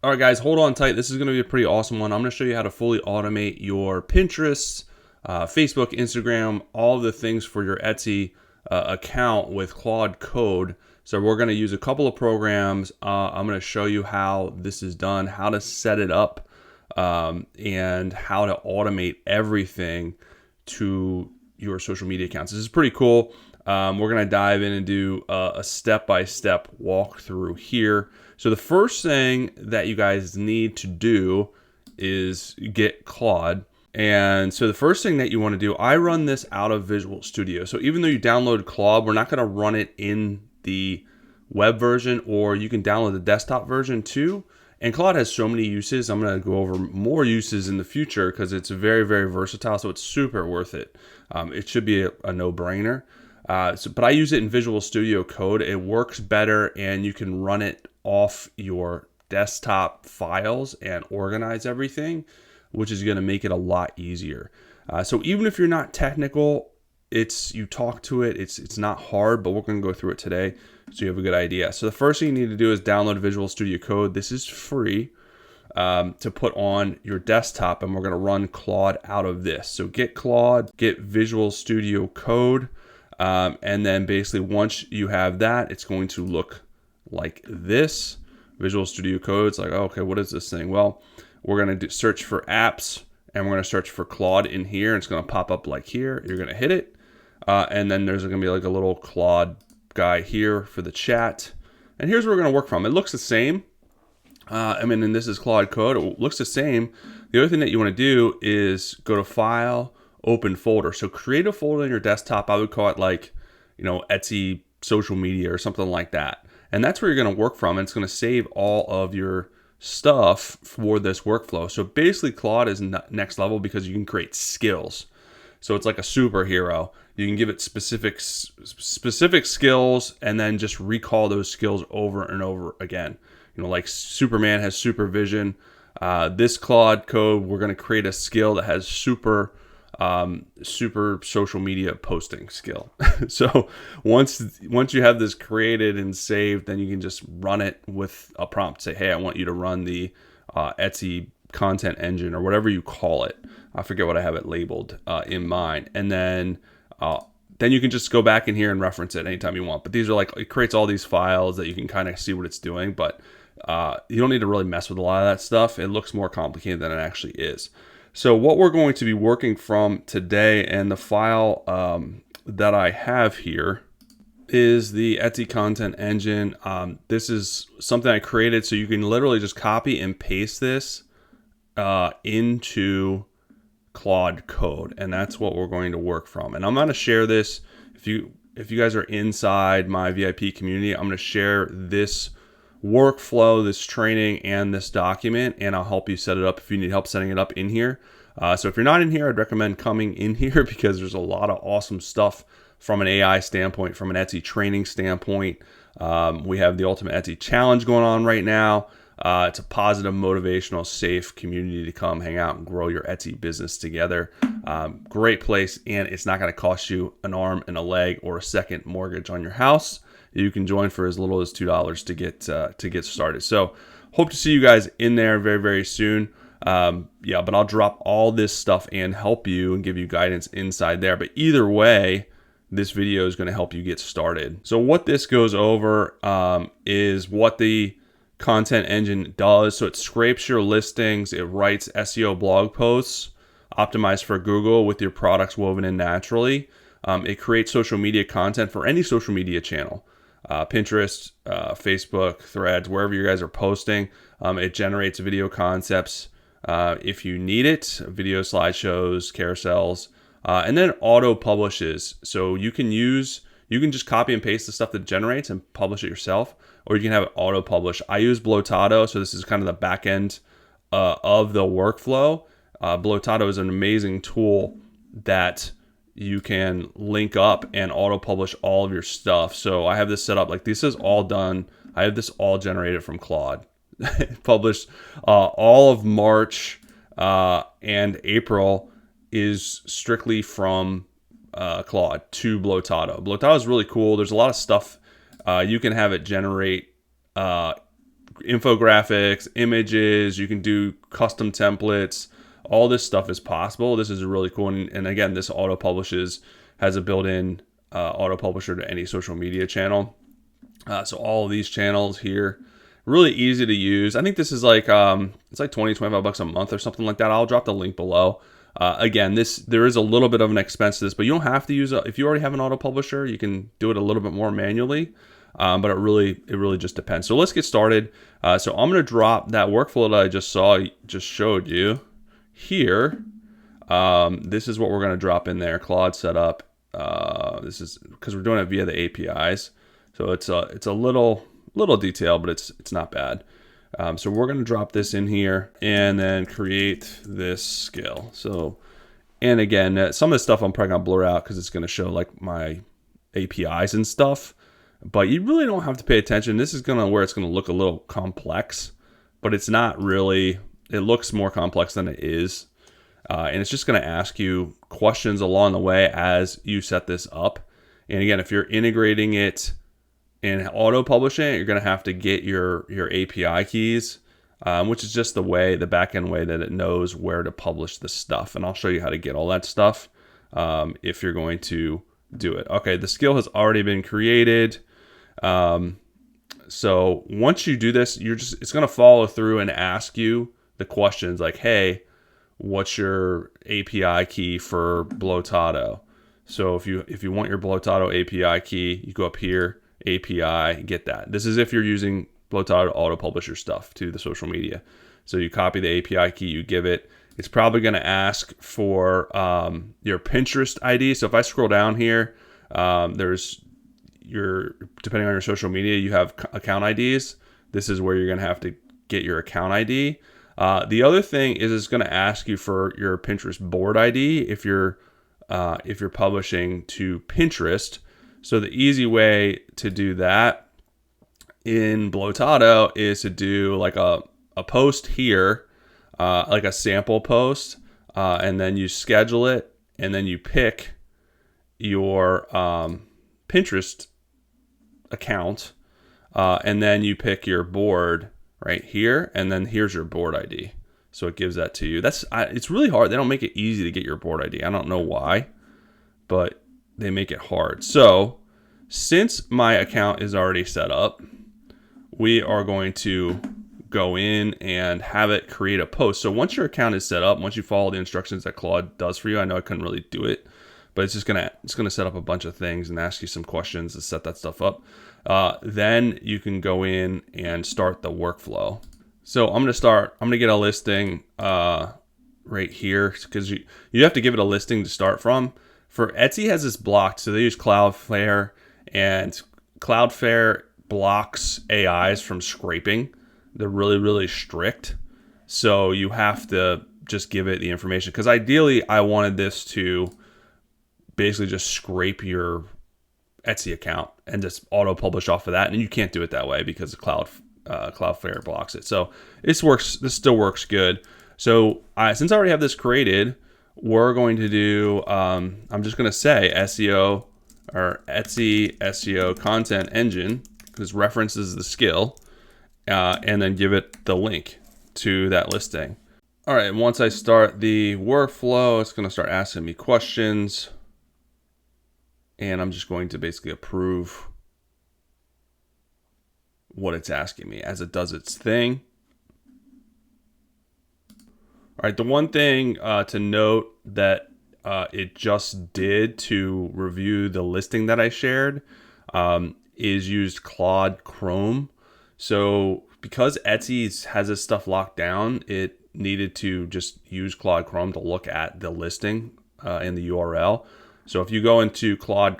All right, guys, hold on tight. This is going to be a pretty awesome one. I'm going to show you how to fully automate your Pinterest, Facebook, Instagram, all of the things for your Etsy account with Claude Code. So we're going to use a couple of programs. I'm going to show you how this is done, how to set it up, and how to automate everything to your social media accounts. This is pretty cool. We're going to dive in and do a step-by-step walkthrough here. So the first thing that you guys need to do is get Claude. And so the first thing that you want to do, I run this out of Visual Studio. So even though you download Claude, we're not going to run it in the web version, or you can download the desktop version too. And Claude has so many uses. I'm going to go over more uses in the future because it's very, very versatile. So it's super worth it. It should be a no-brainer. But I use it in Visual Studio Code. It works better, and you can run it off your desktop files and organize everything, which is going to make it a lot easier. So even if you're not technical, you talk to it. It's not hard, but we're going to go through it today so you have a good idea. So the first thing you need to do is download Visual Studio Code. This is free to put on your desktop, and we're going to run Claude out of this. So get Claude, get Visual Studio Code. And then basically once you have that, it's going to look like this. Visual Studio Code. It's like, oh, okay, what is this thing? Well, we're going to search for apps, and we're going to search for Claude in here. And it's going to pop up like here. You're going to hit it. And then there's going to be like a little Claude guy here for the chat. And here's where we're going to work from. It looks the same. And this is Claude Code. It looks the same. The other thing that you want to do is go to File, Open Folder. So create a folder in your desktop. I would call it like, Etsy social media or something like that. And that's where you're going to work from. And it's going to save all of your stuff for this workflow. So basically Claude is next level because you can create skills. So it's like a superhero. You can give it specific skills and then just recall those skills over and over again. Like Superman has supervision. This Claude Code, we're going to create a skill that has super social media posting skill. So once you have this created and saved, then you can just run it with a prompt. Say, hey, I want you to run the Etsy content engine or whatever you call it. I forget what I have it labeled in mine. And then you can just go back in here and reference it anytime you want. But these are it creates all these files that you can kind of see what it's doing. But you don't need to really mess with a lot of that stuff. It looks more complicated than it actually is. So what we're going to be working from today, and the file that I have here is the Etsy content engine. This is something I created so you can literally just copy and paste this into Claude Code, and that's what we're going to work from. And I'm going to share this. If you guys are inside my VIP community, I'm going to share this workflow, this training, and this document, and I'll help you set it up if you need help setting it up in here. So if you're not in here, I'd recommend coming in here because there's a lot of awesome stuff from an AI standpoint, from an Etsy training standpoint. We have the Ultimate Etsy Challenge going on right now. It's a positive, motivational, safe community to come hang out and grow your Etsy business together. Great place, and it's not going to cost you an arm and a leg or a second mortgage on your house. You can join for as little as $2 to get started. So hope to see you guys in there very, very soon. But I'll drop all this stuff and help you and give you guidance inside there. But either way, this video is going to help you get started. So what this goes over is what the content engine does. So it scrapes your listings. It writes SEO blog posts optimized for Google with your products woven in naturally. It creates social media content for any social media channel. Pinterest, Facebook, Threads, wherever you guys are posting. It generates video concepts if you need it, video slideshows, carousels, and then auto publishes. So you can just copy and paste the stuff that it generates and publish it yourself, or you can have it auto publish. I use Blotado, so this is kind of the back end of the workflow. Blotado is an amazing tool that you can link up and auto publish all of your stuff. So I have this set up, like this is all done. I have this all generated from Claude. Published all of March and April is strictly from Claude to Blotado. Blotado is really cool. There's a lot of stuff. You can have it generate infographics, images, you can do custom templates. All this stuff is possible. This is really cool. And again, this auto publishes, has a built-in auto publisher to any social media channel. So all of these channels here, really easy to use. I think this is like, it's like 20, 25 bucks a month or something like that. I'll drop the link below. Again, there is a little bit of an expense to this, but you don't have to use if you already have an auto publisher, you can do it a little bit more manually. But it really just depends. So let's get started. So I'm going to drop that workflow that I just showed you here. This is what we're going to drop in there. Claude setup. This is because we're doing it via the APIs. So it's a little detail, but it's not bad. So we're going to drop this in here and then create this skill. So, and again, some of the stuff I'm probably going to blur out because it's going to show like my APIs and stuff. But you really don't have to pay attention. This is where it's going to look a little complex, but it's not really. It looks more complex than it is. And it's just going to ask you questions along the way as you set this up. And again, if you're integrating it and auto-publishing it, you're going to have to get your API keys, which is just the back-end way that it knows where to publish the stuff. And I'll show you how to get all that stuff if you're going to do it. Okay, the skill has already been created. So once you do this, it's going to follow through and ask you the questions like, hey, what's your API key for Blotado? So if you want your Blotado API key, you go up here, API, get that. This is if you're using Blotado to auto-publish your stuff to the social media. So you copy the API key, you give it. It's probably going to ask for your Pinterest ID. So if I scroll down here, depending on your social media, you have account IDs. This is where you're going to have to get your account ID. The other thing is it's going to ask you for your Pinterest board ID if you're publishing to Pinterest. So the easy way to do that in Blotado is to do like a post here, like a sample post, and then you schedule it, and then you pick your Pinterest account, and then you pick your board right here, and then here's your board ID. So it gives that to you. It's really hard. They don't make it easy to get your board ID. I don't know why, but they make it hard. So since my account is already set up, we are going to go in and have it create a post. So once your account is set up, once you follow the instructions that Claude does for you, I know I couldn't really do it, but it's gonna set up a bunch of things and ask you some questions to set that stuff up. Then you can go in and start the workflow. So I'm gonna get a listing right here because you have to give it a listing to start from. For Etsy has this blocked, so they use Cloudflare, and Cloudflare blocks AIs from scraping. They're really, really strict. So you have to just give it the information. Because ideally, I wanted this to basically just scrape your Etsy account and just auto-publish off of that. And you can't do it that way because Cloudflare blocks it. So this still works good. So since I already have this created, we're going to do, I'm just going to say SEO or Etsy SEO content engine, because references the skill, and then give it the link to that listing. All right, once I start the workflow, it's going to start asking me questions, and I'm just going to basically approve what it's asking me as it does its thing. All right, the one thing to note that it just did to review the listing that I shared is used Claude Chrome. So because Etsy has this stuff locked down, it needed to just use Claude Chrome to look at the listing in the URL. So if you go into Chrome,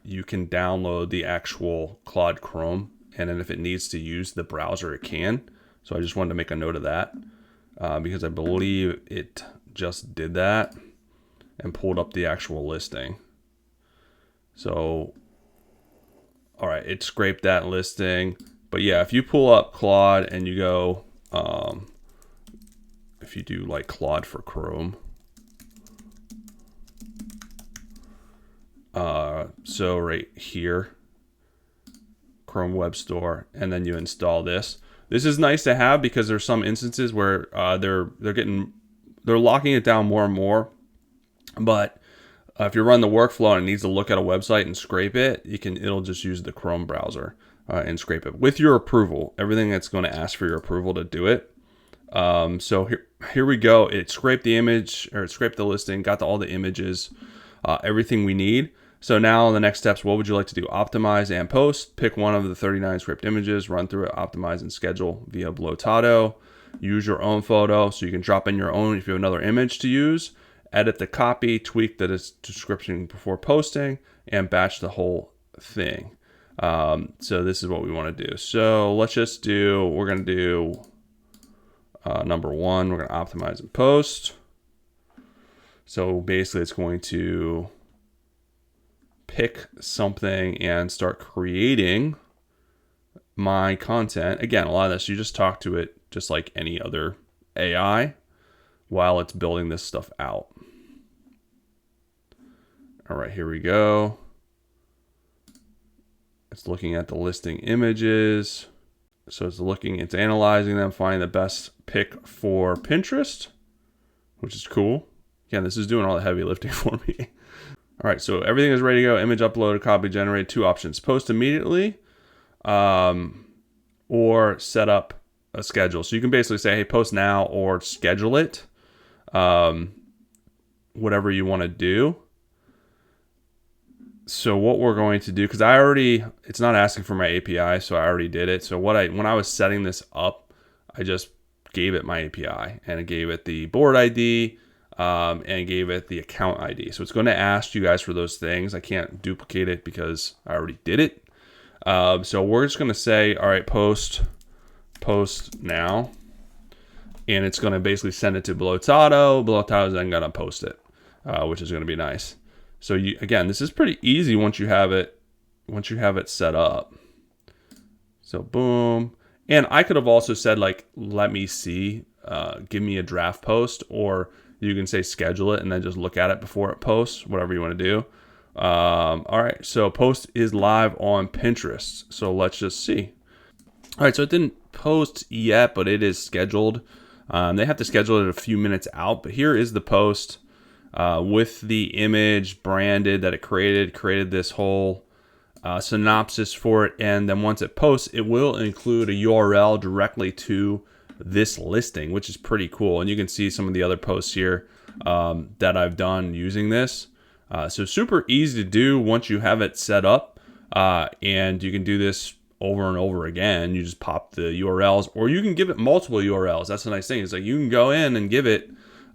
you can download the actual Claude Chrome, and then if it needs to use the browser, it can. So I just wanted to make a note of that because I believe it just did that and pulled up the actual listing. So, all right, it scraped that listing. But yeah, if you pull up Claude and you go, if you do like Claude for Chrome, so right here, Chrome Web Store, and then you install this. This is nice to have because there's some instances where they're locking it down more and more. But if you run the workflow and it needs to look at a website and scrape it, it'll just use the Chrome browser and scrape it with your approval. Everything that's going to ask for your approval to do it. So here we go. It scraped the image, or it scraped the listing, got all the images, everything we need. So now the next steps, what would you like to do? Optimize and post. Pick one of the 39 scraped images, run through it, optimize and schedule via Blotado. Use your own photo, so you can drop in your own if you have another image to use. Edit the copy, tweak the description before posting, and batch the whole thing. So this is what we want to do. So let's just do, we're going to do number one, we're going to optimize and post. So basically it's going to pick something and start creating my content. Again, a lot of this, you just talk to it just like any other AI while it's building this stuff out. All right, here we go. It's looking at the listing images. So it's analyzing them, finding the best pick for Pinterest, which is cool. Again, this is doing all the heavy lifting for me. All right, so everything is ready to go. Image uploaded, copy generated. Two options: post immediately, or set up a schedule. So you can basically say, hey, post now, or schedule it, whatever you want to do. So what we're going to do, because it's not asking for my API, so I already did it. So when I was setting this up, I just gave it my API, and it gave it the board ID, and gave it the account ID. So it's going to ask you guys for those things. I can't duplicate it because I already did it. So we're just going to say, all right, post now. And it's going to basically send it to Blotado. Blotado is then going to post it, which is going to be nice. So again, this is pretty easy once you have it set up. So boom. And I could have also said, like, let me see, give me a draft post, or you can say schedule it and then just look at it before it posts, whatever you want to do. All right, so post is live on Pinterest. So let's just see. All right, so it didn't post yet, but it is scheduled. They have to schedule it a few minutes out, but here is the post with the image branded that it created this whole synopsis for it. And then once it posts, it will include a URL directly to this listing, which is pretty cool. And you can see some of the other posts here that I've done using this. So super easy to do once you have it set up, and you can do this over and over again. You just pop the URLs, or you can give it multiple URLs. That's the nice thing. It's like you can go in and give it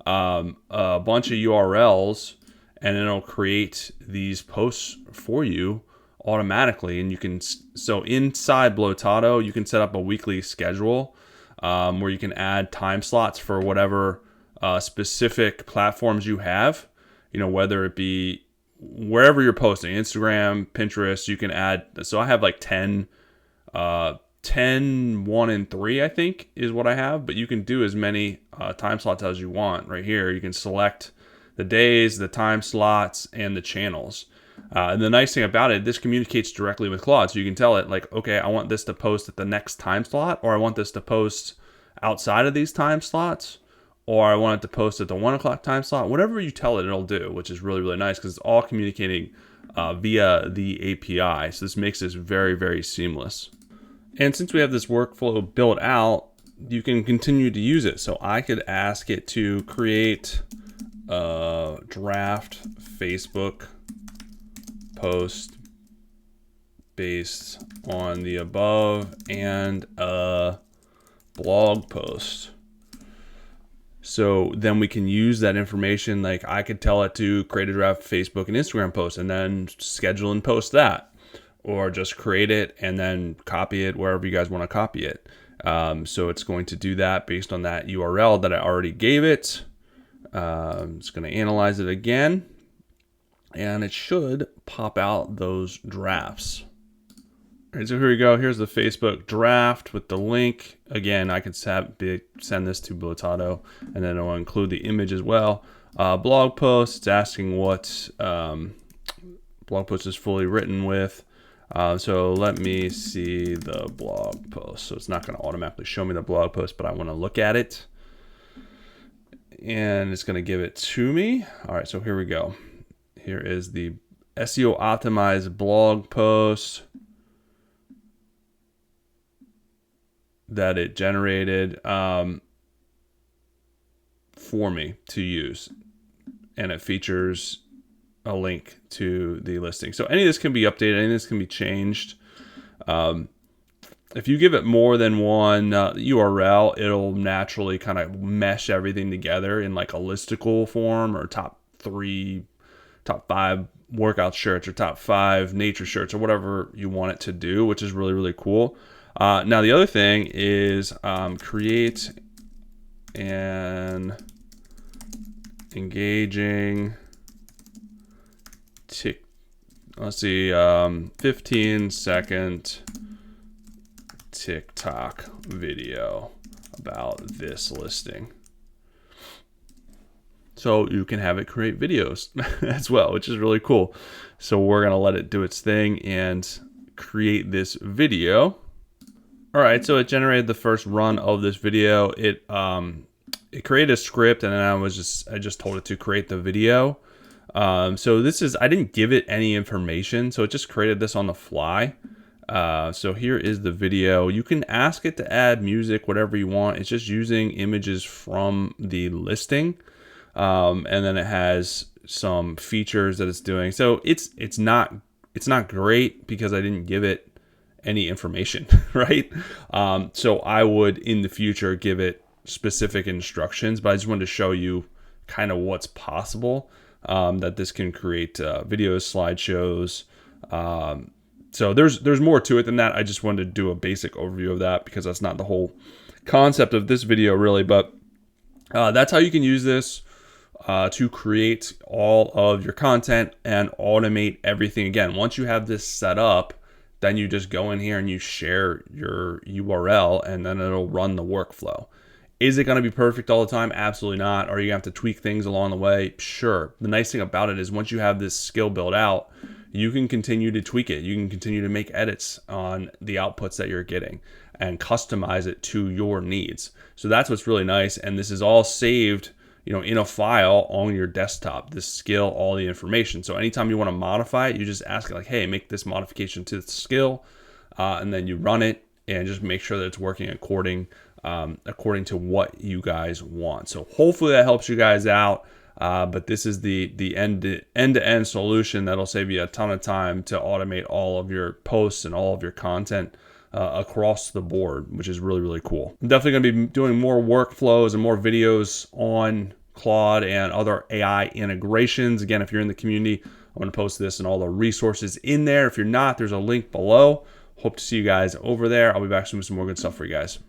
a bunch of URLs, and it'll create these posts for you automatically. And you can, so inside Blotado, you can set up a weekly schedule where you can add time slots for whatever specific platforms you have, whether it be wherever you're posting, Instagram, Pinterest, you can add. So I have like 10, 1, and 3, I think is what I have, but you can do as many time slots as you want. Right here, you can select the days, the time slots, and the channels. And the nice thing about it, this communicates directly with Claude. So you can tell it, like, okay, I want this to post at the next time slot, or I want this to post outside of these time slots, or I want it to post at the 1 o'clock time slot. Whatever you tell it, it'll do, which is really, really nice because it's all communicating via the API. So this makes this very, very seamless. And since we have this workflow built out, you can continue to use it. So I could ask it to create a draft Facebook post based on the above and a blog post. So then we can use that information. Like I could tell it to create a draft Facebook and Instagram post and then schedule and post that, or just create it and then copy it wherever you guys want to copy it. So it's going to do that based on that URL that I already gave it. It's going to analyze it again, and it should pop out those drafts. All right, so here we go. Here's the Facebook draft with the link. Again, I could send this to Blotado, and then I'll include the image as well. Blog post, it's asking what blog post is fully written with. So let me see the blog post. So it's not going to automatically show me the blog post, but I want to look at it. And it's going to give it to me. All right, so here we go. Here is the SEO optimized blog post that it generated for me to use. And it features a link to the listing. So any of this can be updated, any of this can be changed. If you give it more than one URL, it'll naturally kind of mesh everything together in like a listicle form, or top 5 workout shirts, or top 5 nature shirts, or whatever you want it to do, which is really, really cool. Now the other thing is create an engaging 15-second TikTok video about this listing. So you can have it create videos as well, which is really cool. So we're gonna let it do its thing and create this video. All right, so it generated the first run of this video. It created a script, and then I just told it to create the video. So I didn't give it any information, so it just created this on the fly. So here is the video. You can ask it to add music, whatever you want. It's just using images from the listing. And then it has some features that it's doing. So it's not great because I didn't give it any information, right? So I would in the future give it specific instructions, but I just wanted to show you kind of what's possible, that this can create videos, slideshows. So there's more to it than that. I just wanted to do a basic overview of that because that's not the whole concept of this video really, but that's how you can use this to create all of your content and automate everything. Again, once you have this set up, then you just go in here and you share your URL, and then it'll run the workflow. Is it going to be perfect all the time? Absolutely not. Are you going to have to tweak things along the way? Sure. The nice thing about it is once you have this skill built out, you can continue to tweak it. You can continue to make edits on the outputs that you're getting and customize it to your needs. So that's what's really nice. And this is all saved, in a file on your desktop, this skill, all the information. So anytime you want to modify it, you just ask it like, hey, make this modification to the skill, and then you run it and just make sure that it's working according to what you guys want. So hopefully that helps you guys out. But this is the end-to-end solution that'll save you a ton of time to automate all of your posts and all of your content across the board, which is really, really cool. I'm definitely going to be doing more workflows and more videos on Claude and other AI integrations. Again, if you're in the community, I'm going to post this and all the resources in there. If you're not, there's a link below. Hope to see you guys over there. I'll be back soon with some more good stuff for you guys.